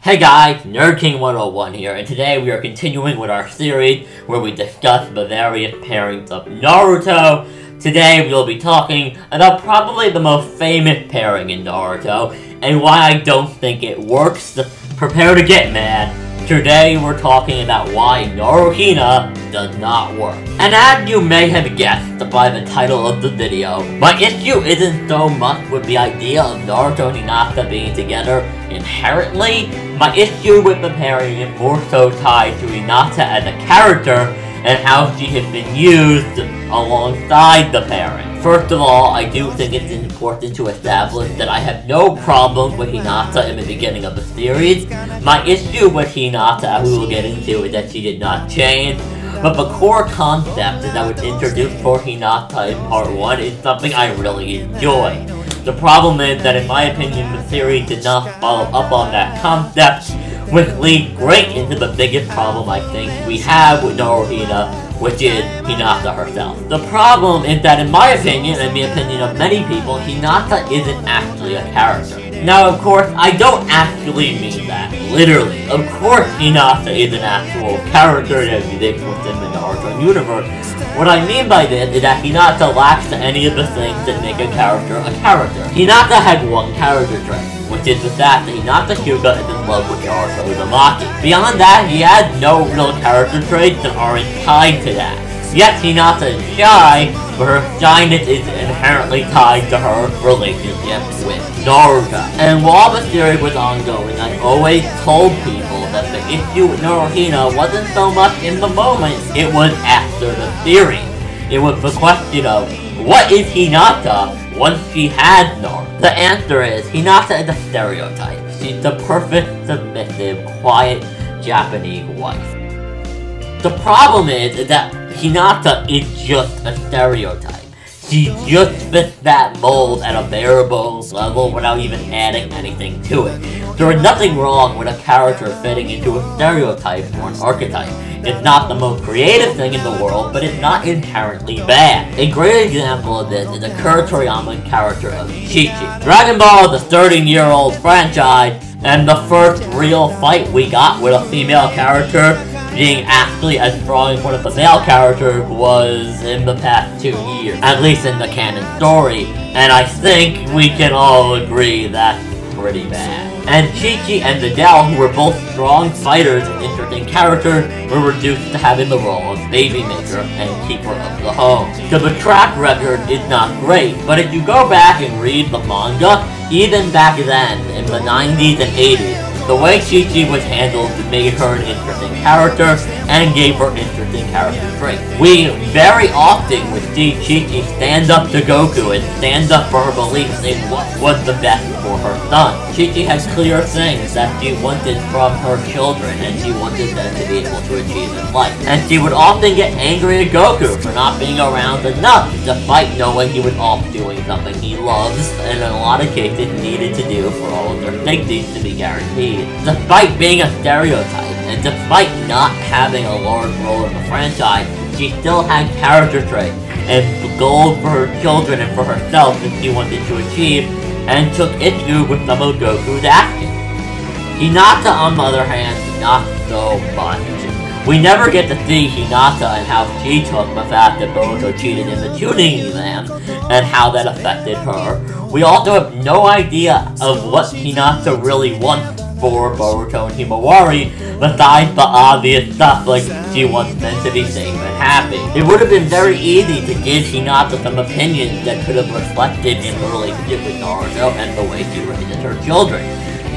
Hey guys, Nerd King 101 here, and today we are continuing with our series where we discuss the various pairings of Naruto. Today we will be talking about probably the most famous pairing in Naruto, and why I don't think it works. Prepare to get mad. Today we're talking about why Naruhina does not work. And as you may have guessed by the title of the video, my issue isn't so much with the idea of Naruto and Hinata being together inherently. My issue with the pairing is more so tied to Hinata as a character and how she has been used alongside the pairing. First of all, I do think it's important to establish that I have no problem with Hinata in the beginning of the series. My issue with Hinata, as we will get into, is that she did not change. But the core concept that was introduced for Hinata in part 1 is something I really enjoy. The problem is that in my opinion, the series did not follow up on that concept, which leads great into the biggest problem I think we have with Naruhina, which is Hinata herself. The problem is that in my opinion, and the opinion of many people, Hinata isn't actually a character. Now of course, I don't actually mean that, literally. Of course Hinata is an actual character that exists within the Naruto universe. What I mean by this is that Hinata lacks any of the things that make a character a character. Hinata has one character trait, which is the fact that Hinata Hyuga is in love with Naruto Uzumaki. Beyond that, he has no real character traits that aren't tied to that. Yet Hinata is shy, but her shyness is inherently tied to her relationship with Naruto. And while the series was ongoing, I always told people that the issue with Naruhina wasn't so much in the moment, it was after the series. It was the question of, what is Hinata once she has Naruto? The answer is, Hinata is a stereotype. She's the perfect, submissive, quiet Japanese wife. The problem is that Hinata is just a stereotype. She just fits that mold at a bare bones level without even adding anything to it. There is nothing wrong with a character fitting into a stereotype or an archetype. It's not the most creative thing in the world, but it's not inherently bad. A great example of this is the Kura Toriyama character of Chi-Chi. Dragon Ball is a 13-year-old franchise, and the first real fight we got with a female character being actually as strong as one of the male characters was in the past 2 years, at least in the canon story, and I think we can all agree that's pretty bad. And Chi-Chi and Videl, who were both strong fighters and interesting characters, were reduced to having the role of baby maker and keeper of the home. So the track record is not great, but if you go back and read the manga, even back then, in the 90s and 80s, the way Chi-Chi was handled made her an interesting character and gave her interesting character traits. We very often would see Chi-Chi stand up to Goku and stand up for her beliefs in what was the best for her son. Chi-Chi had clear things that she wanted from her children and she wanted them to be able to achieve in life. And she would often get angry at Goku for not being around enough, despite knowing he was off doing something he loves and in a lot of cases needed to do for all of their safety to be guaranteed. Despite being a stereotype, and despite not having a large role in the franchise, she still had character traits and goals for her children and for herself that she wanted to achieve, and took issue with some of Goku's actions. Hinata, on the other hand, not so much. We never get to see Hinata and how she took the fact that Boruto cheated in the tuning exam, and how that affected her. We also have no idea of what Hinata really wants for Boruto and Himawari, besides the obvious stuff like she wants them to be safe and happy. It would have been very easy to give Hinata some opinions that could have reflected in her relationship with Naruto and the way she raises her children.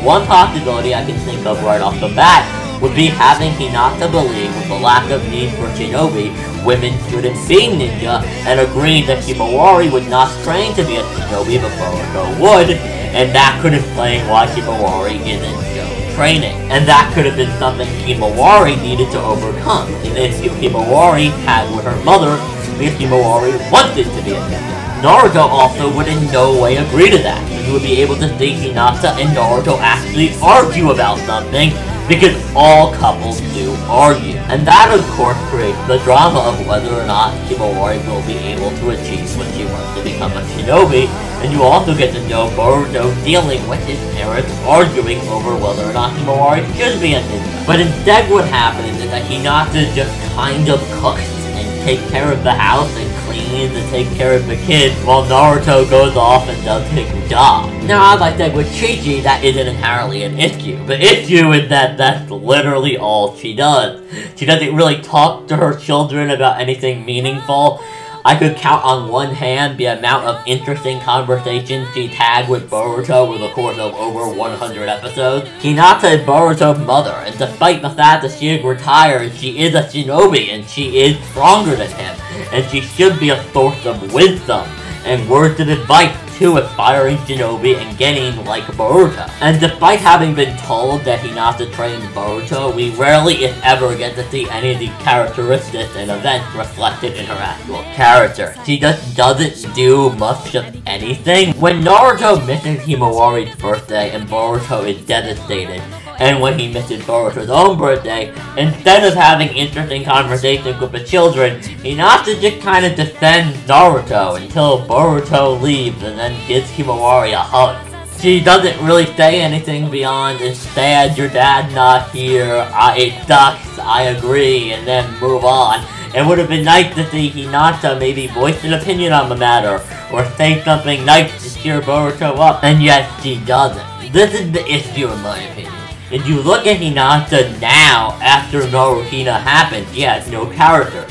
One possibility I can think of right off the bat would be having Hinata believe, with the lack of need for shinobi, women shouldn't be ninja, and agreeing that Himawari was not trained to be a shinobi but Boruto would, and that could explain why Himawari isn't training. And that could have been something Himawari needed to overcome, an issue Himawari had with her mother, because Himawari wanted to be a ninja. Naruto also would in no way agree to that. You would be able to see Hinata and Naruto actually argue about something, because all couples do argue. And that of course creates the drama of whether or not Himawari will be able to achieve what she wants to become a shinobi, And you also get to know Boruto dealing with his parents arguing over whether or not Himawari should be a ninja. But instead what happens is that Hinata just kind of cooks and takes care of the house and cleans and takes care of the kids while Naruto goes off and does his job. Now, as I said with Chi-Chi, that isn't inherently an issue. The issue is that that's literally all she does. She doesn't really talk to her children about anything meaningful. I could count on one hand the amount of interesting conversations she's had with Boruto over the course of over 100 episodes. Hinata is Boruto's mother, and despite the fact that she is retired, she is a shinobi, and she is stronger than him, and she should be a source of wisdom and words of advice to aspiring shinobi and getting like Boruto. And despite having been told that Hinata trained Boruto, we rarely, if ever, get to see any of these characteristics and events reflected in her actual character. She just doesn't do much of anything. When Naruto misses Himawari's birthday and Boruto is devastated, and when he misses Boruto's own birthday, instead of having interesting conversations with the children, Hinata just kind of defends Naruto until Boruto leaves and then gives Himawari a hug. She doesn't really say anything beyond, "It's sad your dad's not here, it sucks, I agree," and then move on. It would have been nice to see Hinata maybe voice an opinion on the matter, or say something nice to cheer Boruto up, and yet she doesn't. This is the issue in my opinion. If you look at Hinata now, after Naruhina happened, she has no character.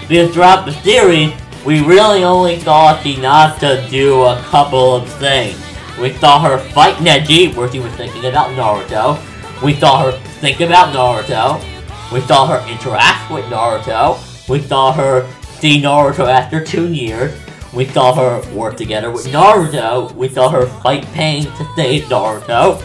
Because throughout the series, we really only saw Hinata do a couple of things. We saw her fight Neji, where she was thinking about Naruto. We saw her think about Naruto. We saw her interact with Naruto. We saw her see Naruto after 2 years. We saw her work together with Naruto. We saw her fight Pain to save Naruto.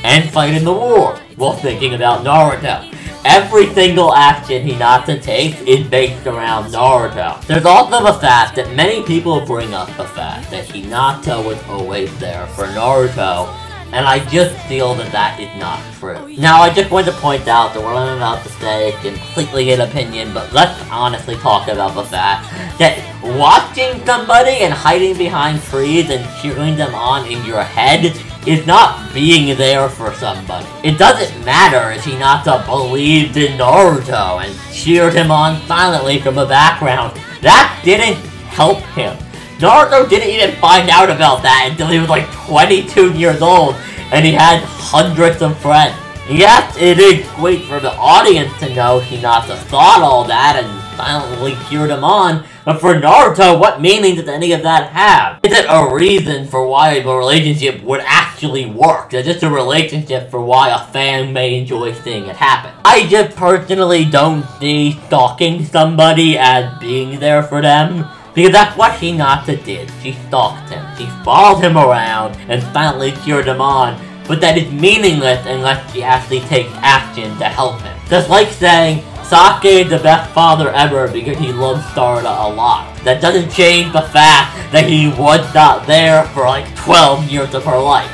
And fight in the war, while thinking about Naruto. Every single action Hinata takes is based around Naruto. There's also the fact that many people bring up the fact that Hinata was always there for Naruto, and I just feel that that is not true. Now, I just want to point out that what I'm about to say is completely an opinion, but let's honestly talk about the fact that watching somebody and hiding behind trees and cheering them on in your head is not being there for somebody. It doesn't matter if Hinata believed in Naruto and cheered him on silently from the background. That didn't help him. Naruto didn't even find out about that until he was like 22 years old and he had hundreds of friends. Yes, it is great for the audience to know Hinata thought all that and silently cheered him on, but for Naruto, what meaning does any of that have? Is it a reason for why the relationship would actually work? Is it just a relationship for why a fan may enjoy seeing it happen? I just personally don't see stalking somebody as being there for them, because that's what Hinata did. She stalked him. She followed him around and silently cheered him on, but that is meaningless unless she actually takes action to help him. Just like saying, Sasuke is the best father ever because he loves Sarada a lot. That doesn't change the fact that he was not there for like 12 years of her life.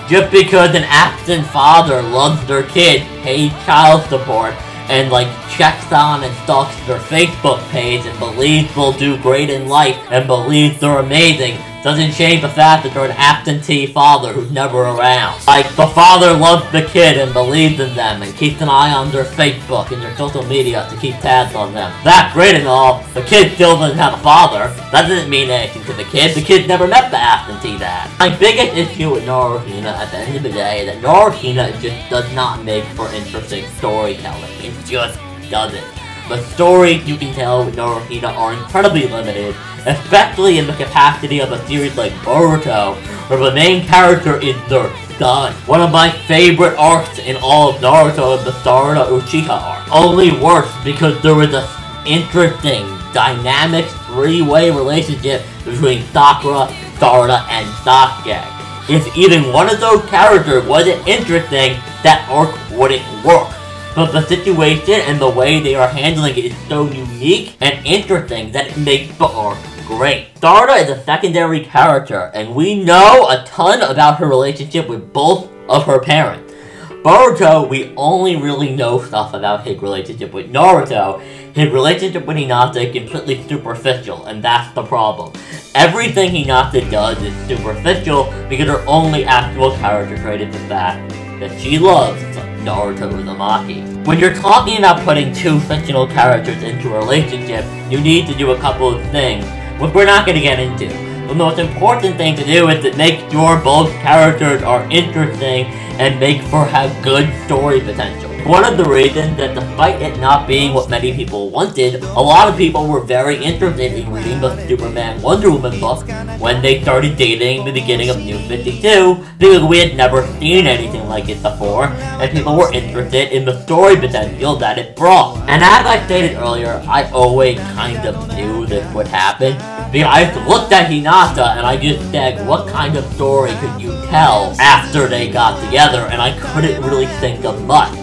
Just because an absent father loves their kid, pays child support, and like checks on and stalks their Facebook page and believes they'll do great in life and believes they're amazing, doesn't change the fact that they're an absentee father who's never around. Like, the father loves the kid and believes in them and keeps an eye on their Facebook and their social media to keep tabs on them. That's great and all, the kid still doesn't have a father. That doesn't mean anything to the kid. The kid never met the absentee dad. My biggest issue with Naruhina at the end of the day is that Naruhina just does not make for interesting storytelling. It just doesn't. The stories you can tell with Naruhina are incredibly limited, especially in the capacity of a series like Boruto, where the main character is their son. One of my favorite arcs in all of Naruto is the Sarada Uchiha arc. Only worse because there was an interesting, dynamic, three-way relationship between Sakura, Sarada, and Sasuke. If even one of those characters wasn't interesting, that arc wouldn't work. But the situation and the way they are handling it is so unique and interesting that it makes the arc great. Sarada is a secondary character, and we know a ton about her relationship with both of her parents. Boruto, we only really know stuff about his relationship with Naruto. His relationship with Hinata is completely superficial, and that's the problem. everything Hinata does is superficial because her only actual character trait is the fact that she loves Naruto Uzumaki. When you're talking about putting two fictional characters into a relationship, you need to do a couple of things, which we're not going to get into. The most important thing to do is to make sure both characters are interesting and make for have good story potential. One of the reasons that despite it not being what many people wanted, a lot of people were very interested in reading the Superman Wonder Woman book when they started dating the beginning of New 52, because we had never seen anything like it before, and people were interested in the story potential that it brought. And as I stated earlier, I always kind of knew this would happen, because I just looked at Hinata and I just said, what kind of story could you tell after they got together, and I couldn't really think of much.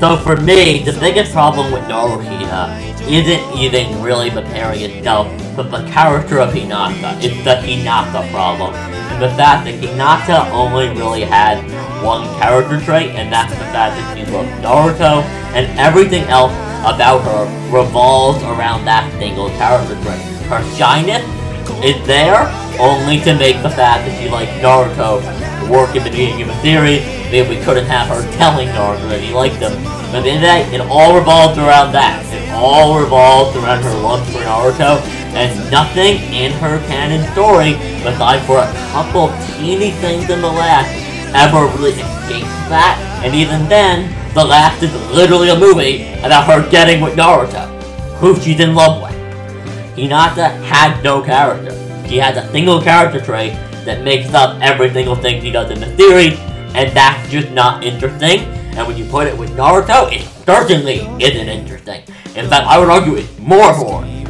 So for me, the biggest problem with Naruhina isn't even really the pairing itself, but the character of Hinata. It's the Hinata problem. And the fact that Hinata only really had one character trait, and that's the fact that she loves Naruto, and everything else about her revolves around that single character trait. Her shyness is there only to make the fact that she likes Naruto work in the beginning of a series. Maybe we couldn't have her telling Naruto that he liked him. But at the end of the day, it all revolves around that. It all revolves around her love for Naruto, and nothing in her canon story, besides for a couple teeny things in the last, ever really escapes that. And even then, the last is literally a movie about her getting with Naruto, who she's in love with. Hinata had no character. She has a single character trait that makes up every single thing she does in the series, and that's just not interesting. And when you put it with Naruto, it certainly isn't interesting. In fact, I would argue it's more boring.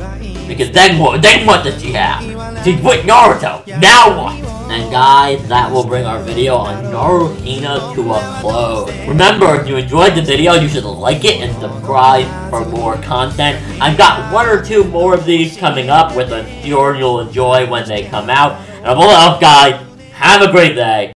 Because then what does she have? She's with Naruto, now what? And guys, that will bring our video on Naruhina to a close. Remember, if you enjoyed the video, you should like it and subscribe for more content. I've got one or two more of these coming up, which I'm sure you'll enjoy when they come out. And above all else, guys, have a great day.